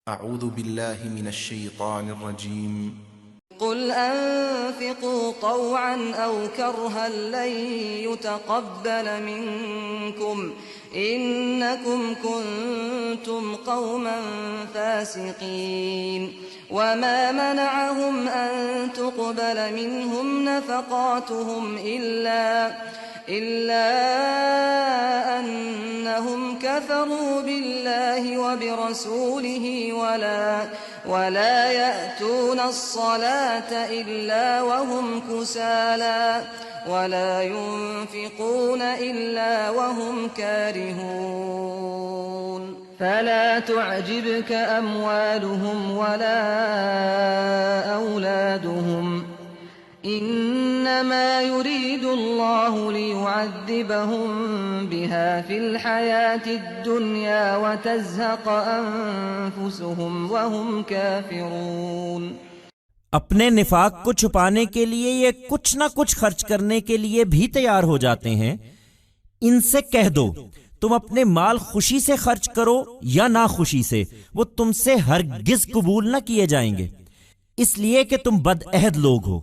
أعوذ بالله من الشيطان الرجيم. قل أنفقوا طوعا أو كرها لن يتقبل منكم إنكم كنتم قوما فاسقين. وما منعهم أن تقبل منهم نفقاتهم إلا أنهم كفروا بالله وبرسوله ولا يأتون الصلاة إلا وهم كسالى ولا ينفقون إلا وهم كارهون. فلا تعجبك أموالهم ولا أولادهم إنما يريد الله ليعذبهم بها في الحياة الدنيا وتزهق أنفسهم وهم كافرون. اپنے نفاق کو چھپانے کے لیے یہ کچھ نہ کچھ خرچ کرنے کے لیے بھی تیار ہو جاتے ہیں. ان سے کہہ دو تم اپنے مال خوشی سے خرچ کرو یا ناخوشی سے، وہ تم سے ہرگز قبول نہ کیے جائیں گے، اس لیے کہ تم بد عہد لوگ ہو.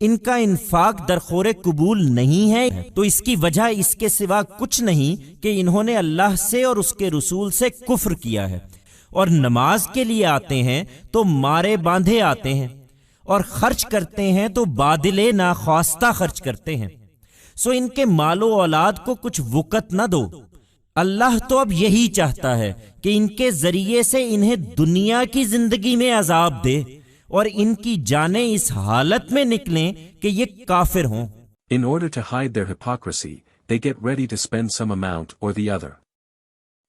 ان کا انفاق درخور قبول نہیں ہے تو اس کی وجہ اس کے سوا کچھ نہیں کہ انہوں نے اللہ سے اور اس کے رسول سے کفر کیا ہے، اور نماز کے لیے آتے ہیں تو مارے باندھے آتے ہیں، اور خرچ کرتے ہیں تو بادلے ناخواستہ خرچ کرتے ہیں. سو ان کے مال و اولاد کو کچھ وقت نہ دو. اللہ تو اب یہی چاہتا ہے کہ ان کے ذریعے سے انہیں دنیا کی زندگی میں عذاب دے اور ان کی جانیں اس حالت میں نکلیں کہ یہ کافر ہوں. In order to hide their hypocrisy, they get ready to spend some amount or the other.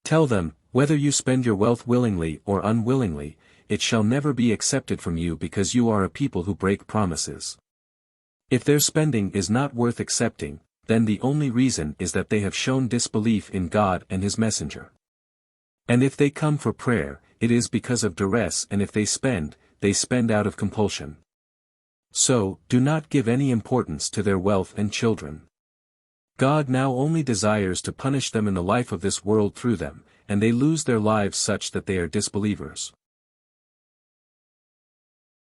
Tell them, whether you spend your wealth willingly or unwillingly, it shall never be accepted from you because you are a people who break promises. If their spending is not worth accepting, then the only reason is that they have shown disbelief in God and His Messenger. And if they come for prayer, it is because of duress, and if they spend out of compulsion. So, do not give any importance to their wealth and children. God now only desires to punish them in the life of this world through them, and they lose their lives such that they are disbelievers.